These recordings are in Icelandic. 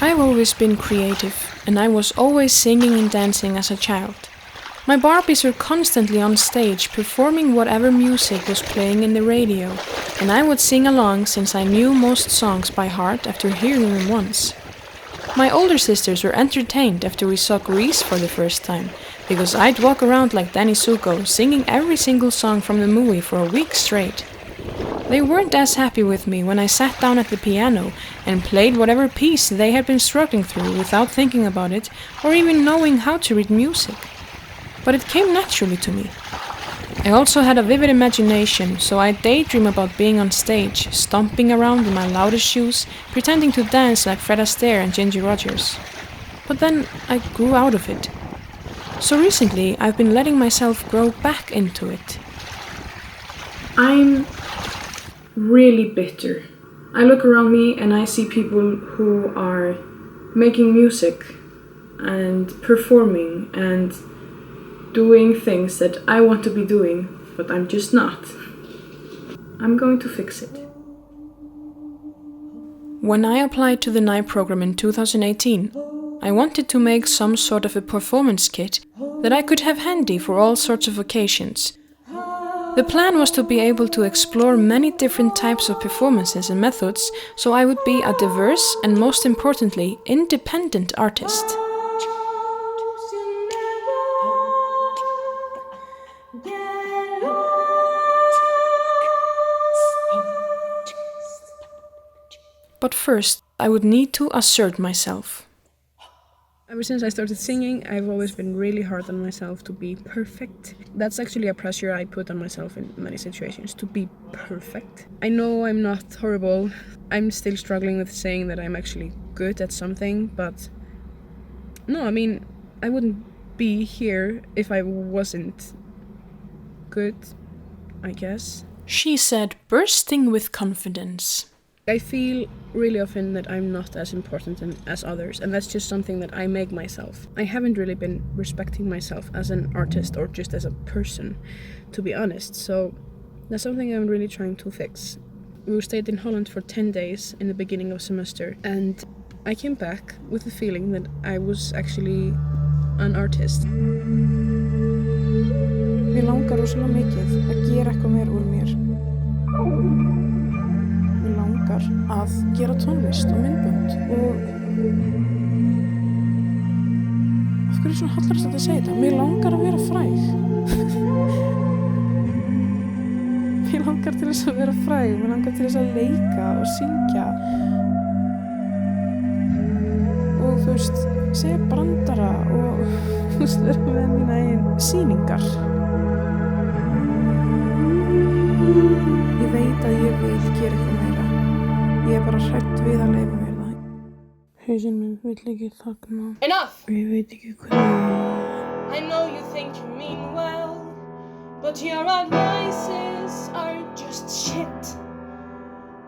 I've always been creative, and I was always singing and dancing as a child. My Barbies were constantly on stage performing whatever music was playing in the radio, and I would sing along since I knew most songs by heart after hearing them once. My older sisters were entertained after we saw Grease for the first time, because I'd walk around like Danny Zuko singing every single song from the movie for a week straight. They weren't as happy with me when I sat down at the piano and played whatever piece they had been struggling through without thinking about it or even knowing how to read music. But it came naturally to me. I also had a vivid imagination, so I daydream about being on stage, stomping around in my loudest shoes, pretending to dance like Fred Astaire and Ginger Rogers. But then I grew out of it. So recently I've been letting myself grow back into it. I'm really bitter. I look around me and I see people who are making music and performing and doing things that I want to be doing, but I'm just not. I'm going to fix it. When I applied to the NAIP program in 2018, I wanted to make some sort of a performance kit that I could have handy for all sorts of occasions. The plan was to be able to explore many different types of performances and methods, so I would be a diverse and, most importantly, independent artist. But first, I would need to assert myself. Ever since I started singing, I've always been really hard on myself to be perfect. That's actually a pressure I put on myself in many situations, to be perfect. I know I'm not horrible. I'm still struggling with saying that I'm actually good at something, but no, I mean, I wouldn't be here if I wasn't good, I guess. She said, bursting with confidence. I feel really often that I'm not as important as others, and that's just something that I make myself. I haven't really been respecting myself as an artist or just as a person, to be honest, so that's something I'm really trying to fix. We stayed in Holland for 10 days in the beginning of semester, and I came back with the feeling that I was actually an artist. Mér langar rosalega mikið að gera eitthvað meir úr mér. Mér langar að gera tónlist og myndbönd og... Af hverju svona hallast þetta að segja þetta? Mér langar að vera fræg. Mér langar til þess að vera fræg, mér langar til þess að leika og syngja. Og þú veist, segja brandara og þú veist, vera með mína eigin sýningar. Ég veit að ég vil gera eitthvað meira. Ég bara hrædd við að leyfa mér það. Hausinn minn vill ekki þagna. Enough! Ég veit ekki hvernig. I know you think you mean well, but your advices are just shit.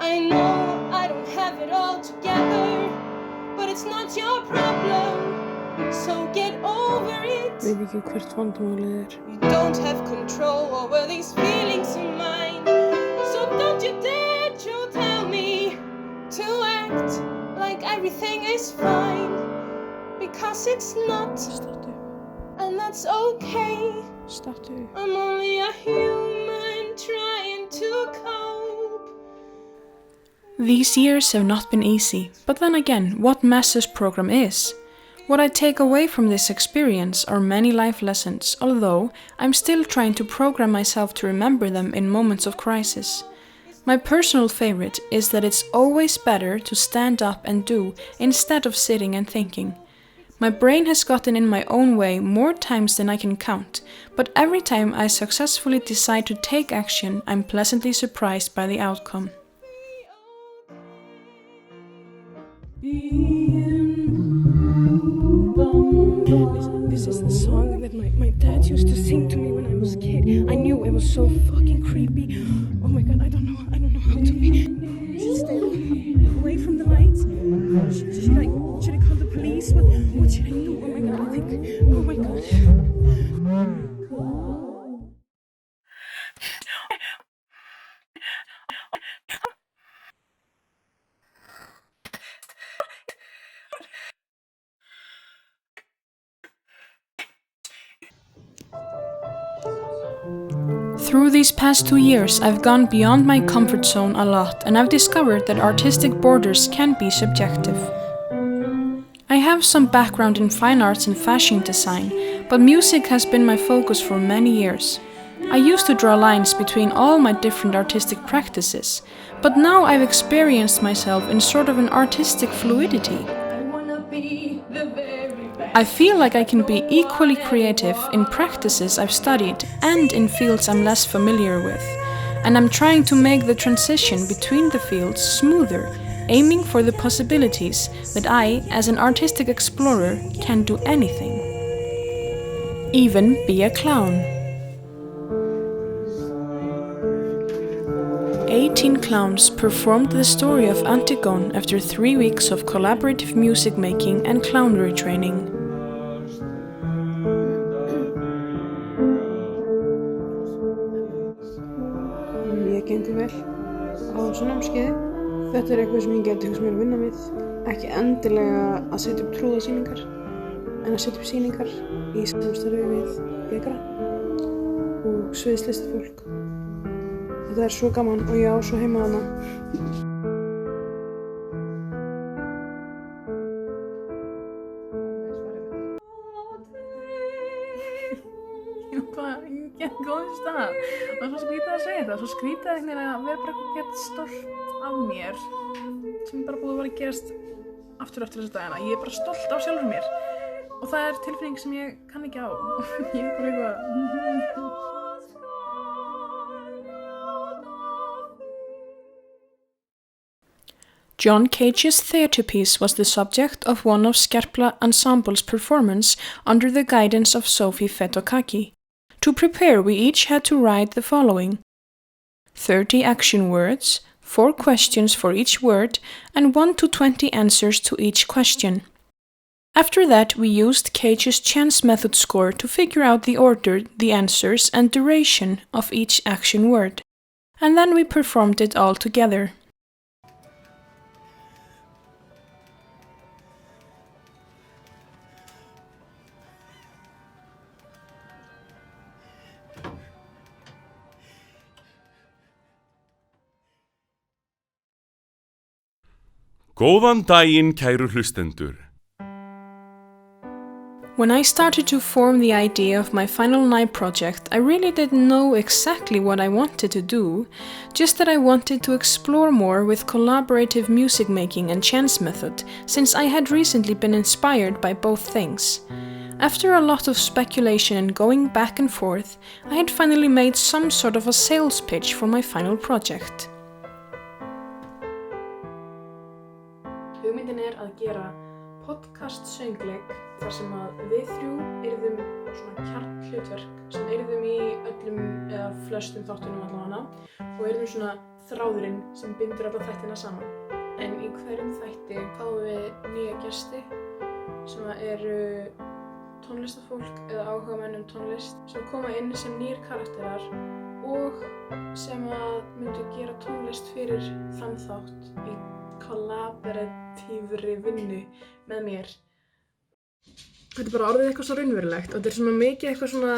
I know I don't have it all together, but it's not your problem, so get over it. Ég veit ekki hvert vandamálið You don't have control over these feelings of mine, so don't you dare to tell me to act like everything is fine, because it's not, and that's okay. Stattu. I'm only a human trying to cope. These years have not been easy, but then again, what master's program is? What I take away from this experience are many life lessons, although I'm still trying to program myself to remember them in moments of crisis. My personal favorite is that it's always better to stand up and do instead of sitting and thinking. My brain has gotten in my own way more times than I can count, but every time I successfully decide to take action, I'm pleasantly surprised by the outcome. This is the song that my dad used to sing to me when I was a kid. I knew it was so fucking creepy. Oh my god, I don't know how to be. Stay away from the lights. Should I call the police? What should I do? Oh my god, I think. Oh my god. Through these past 2 years, I've gone beyond my comfort zone a lot, and I've discovered that artistic borders can be subjective. I have some background in fine arts and fashion design, but music has been my focus for many years. I used to draw lines between all my different artistic practices, but now I've experienced myself in sort of an artistic fluidity. I feel like I can be equally creative in practices I've studied and in fields I'm less familiar with, and I'm trying to make the transition between the fields smoother, aiming for the possibilities that I, as an artistic explorer, can do anything. Even be a clown. 18 clowns performed the story of Antigone after 3 weeks of collaborative music making and clownery training. Ég gengur vel á þessu námskeiði. Þetta eitthvað sem ég geti hugsað mér að vinna við. Ekki endilega að setja upp trúðasýningar, en að setja upp sýningar í samstarfi við leikara og sviðslistafólk. Þetta svo gaman og ég á svo heima þarna. Ég get góðum stað. Það svo skrítið að segja þetta. Svo skrítið að vera bara eitthvað gett stolt af mér sem bara búið að vera að gerast aftur eftir þessa dagana. Ég bara stolt af sjálfur mér og það tilfinning sem ég kann ekki á. Ég bara eitthvað... John Cage's theatre piece was the subject of one of Skerpla Ensemble's performance under the guidance of Sophie Fetokaki. To prepare, we each had to write the following: 30 action words, 4 questions for each word, and 1 to 20 answers to each question. After that, we used Cage's chance method score to figure out the order, the answers, and duration of each action word. And then we performed it all together. Góðan daginn, kæru hlustendur. When I started to form the idea of my final NAIP project, I really didn't know exactly what I wanted to do, just that I wanted to explore more with collaborative music making and chance method, since I had recently been inspired by both things. After a lot of speculation and going back and forth, I had finally made some sort of a sales pitch for my final project. Hugmyndin að gera podcast söngleik þar sem að við þrjú yrðum svona kjarnhlutverk sem yrðum í öllum eða flestum þáttunum allavega og yrðum svona þráðurinn sem bindur alla þættina saman. En í hverjum þætti fáum við nýja gesti sem eru tónlistafólk eða áhugamenn tónlist sem koma inn sem nýr karakterar og sem að myndu gera tónlist fyrir þann þátt í kollaboratífri vinnu með mér. Þetta bara orðið eitthvað svo raunverulegt og þetta svona mikið eitthvað svona,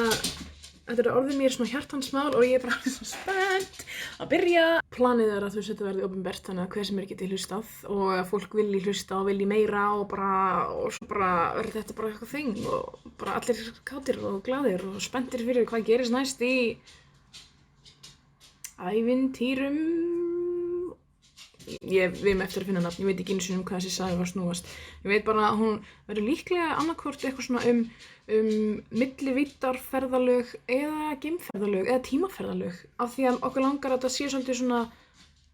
þetta orðið mér svona hjartansmál og ég bara svo spennt að byrja. Planið að þetta verði opinbert þannig að hver sem geti hlustað og að fólk vilji hlusta og vilji meira og svo bara verður þetta bara eitthvað þing og bara allir kátir og glaðir og spenntir fyrir hvað gerist næst í ævintýrum. Við erum eftir að finna nafn, ég veit ekki einu sinni hvað þessi saga var snúast. Ég veit bara að hún verður líklega annarkvort eitthvað svona millivíddarferðalög eða geimferðalög eða tímaferðalög af því að okkur langar að þetta sé svolítið svona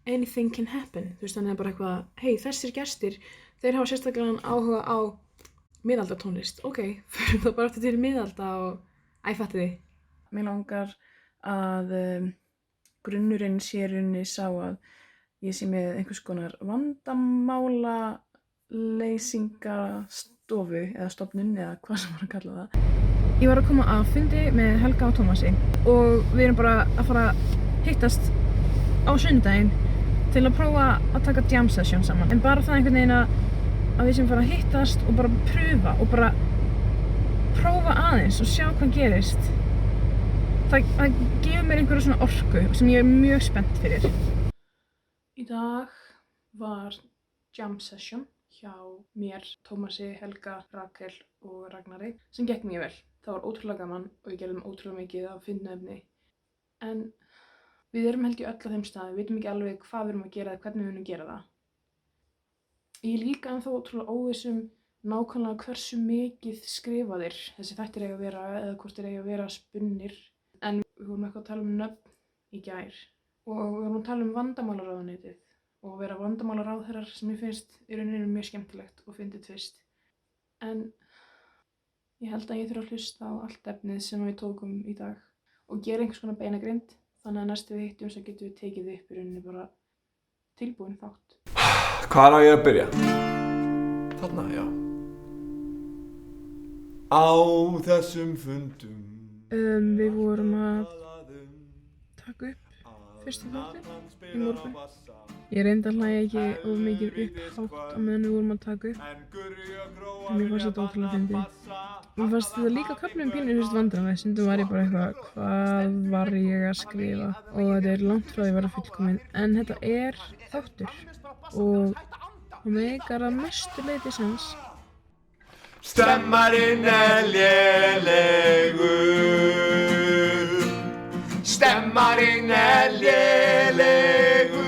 anything can happen. Þú veist, þannig að bara eitthvað, hey, þessir gestir, þeir hafa sérstaklega áhuga á miðaldatónlist. Ok, förum þá bara aftur til miðalda og fatti þið. Mér langar að grunnurinn sé runni sá að ég sé með einhvers konar vandamála leysingastofu eða stofnun eða hvað sem var að kalla það. Ég var að koma að fundi með Helga og Tómasi og við erum bara að fara að hittast á sunnudaginn til að prófa að taka jam session saman. En bara það einhvern veginn að við sem fara að hittast og bara pröfa og bara prófa aðeins og sjá hvað gerist. það gefur mér einhverja svona orku sem ég mjög spennt fyrir. Í dag var jam session hjá mér, Tómasi, Helga, Rakel og Ragnari sem gekk mjög vel. Það var ótrúlega gaman og ég gerðum ótrúlega mikið af fyndnuefni. En við erum held ég öll á þeim stað, við vitum ekki alveg hvað við erum að gera eða hvernig við erum að gera það. Ég er líka ennþá ótrúlega óviss nákvæmlega hversu mikið skrifaðir þessi þættir eiga að vera eða hvort þeir eiga að vera spunnir. En við vorum eitthvað að tala nöfn í gær og við vorum að tala vandamálaráðuneytið og vera vandamálaráðherrar sem ég finnst í rauninni mjög skemmtilegt og fyndið tvist. En ég held að ég þurfa að hlusta á allt efnið sem við tókum í dag og gera einhvers konar beinagrind þannig að næstu við hittum svo getum við tekið upp í rauninni bara tilbúin þátt. Hvar á ég að byrja? Þarna, já. Á þessum fundum Við vorum að taka upp fyrstu þáttin í morgun. Ég reyndi að hlæja ekki of mikið upp hátt á meðan við vorum að taka upp. En mér fannst þetta ótrúlega fyndið. Mér fannst þetta líka köflum pínu vandræðalegt. Stundum var ég bara eitthvað, hvað var ég að skrifa? Og þetta er langt frá því að vera fullkomin. En þetta er þáttur og það meikar að mestu leyti sens. Stemmarinn lélegur. Stemmarinn lélegur.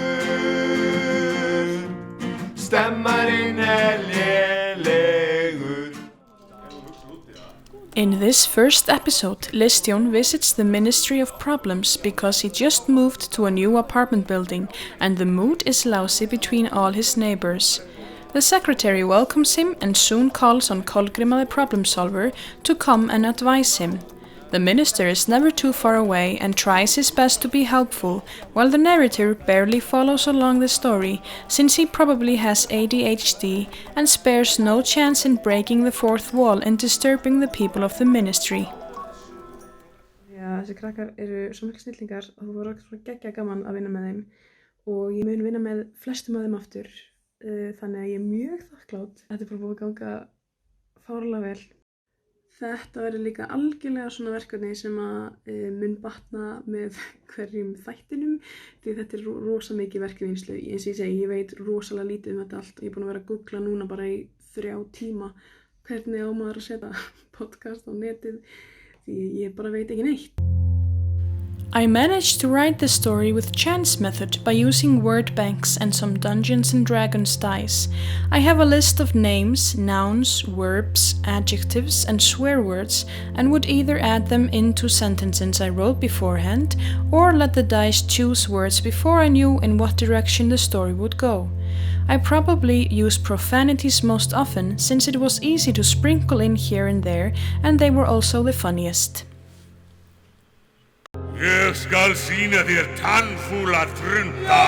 Stemmarinn lélegur. In this first episode, Listjón visits the Ministry of Problems because he just moved to a new apartment building and the mood is lousy between all his neighbors. The secretary welcomes him and soon calls on Kolgrima the problem solver to come and advise him. The minister is never too far away and tries his best to be helpful, while the narrator barely follows along the story since he probably has ADHD and spares no chance in breaking the fourth wall and disturbing the people of the ministry. Já, þessi krakkar eru svo mikil snillingar og það voru svo geggja gaman að vinna með þeim og ég mun vinna með flestum af þeim aftur. Þannig að ég er mjög þakklátt. Þetta er bara búið að ganga fárlega vel. Þetta verður líka algjörlega svona verkefni sem að mun batna með hverjum þættinum því þetta er rosa mikið verkefninslu. Eins og ég segi, ég veit rosalega lítið þetta allt og ég er búin að vera að googla núna bara í 3 tíma hvernig á maður að setja podcast á netið því ég bara veit ekki neitt. I managed to write the story with chance method by using word banks and some Dungeons and Dragons dice. I have a list of names, nouns, verbs, adjectives and swear words and would either add them into sentences I wrote beforehand or let the dice choose words before I knew in what direction the story would go. I probably use profanities most often since it was easy to sprinkle in here and there and they were also the funniest. Ég skal sýna þér tannfúla trunda.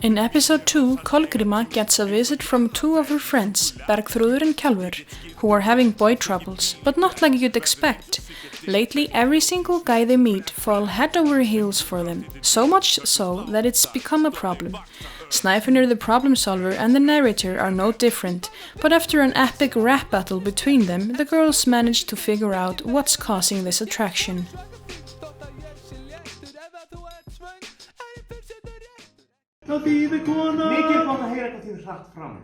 In episode 2, Kolgrima gets a visit from 2 of her friends, Bergþrúður and Kjálfur, who are having boy troubles, but not like you'd expect. Lately, every single guy they meet fall head over heels for them, so much so that it's become a problem. Snæfinnur the problem solver and the narrator are no different, but after an epic rap battle between them, the girls manage to figure out what's causing this attraction. Mikið gott að heyra eitthvað þínu hratt fram.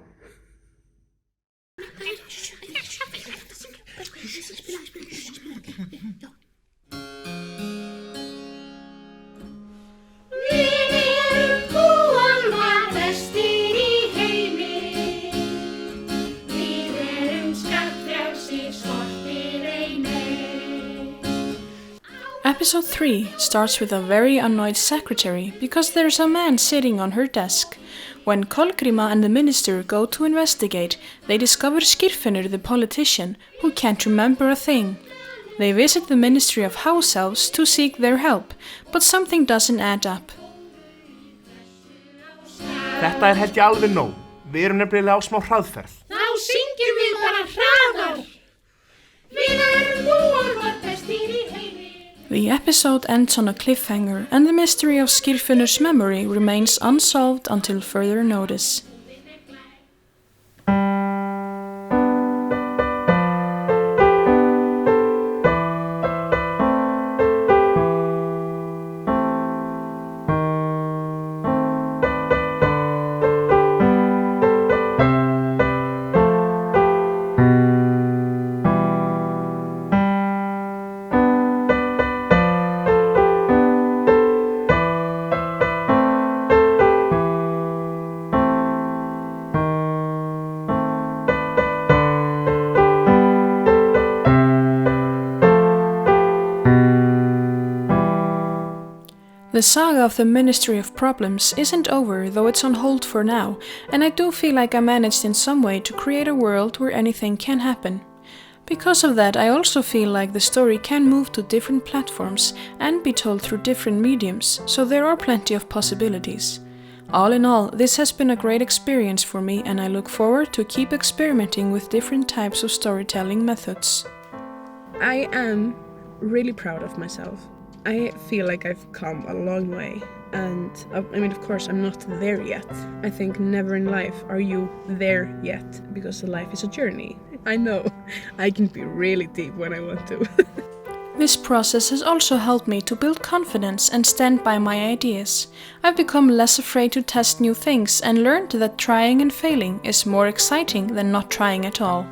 Episode 3 starts with a very annoyed secretary because there's a man sitting on her desk. When Kolgrima and the minister go to investigate, they discover Skirfinnur the politician, who can't remember a thing. They visit the Ministry of House Elves to seek their help, but something doesn't add up. Þetta held ég alveg nóg. Við erum nefnilega á smá hraðferð. Þá syngjum við bara hraðar. Við erum lokaverkefnið í heimi. The episode ends on a cliffhanger and the mystery of Skirfinnur's memory remains unsolved until further notice. The saga of the Ministry of Problems isn't over, though it's on hold for now, and I do feel like I managed in some way to create a world where anything can happen. Because of that, I also feel like the story can move to different platforms and be told through different mediums, so there are plenty of possibilities. All in all, this has been a great experience for me, and I look forward to keep experimenting with different types of storytelling methods. I am really proud of myself. I feel like I've come a long way, and of course I'm not there yet. I think never in life are you there yet, because life is a journey. I know, I can be really deep when I want to. This process has also helped me to build confidence and stand by my ideas. I've become less afraid to test new things and learned that trying and failing is more exciting than not trying at all.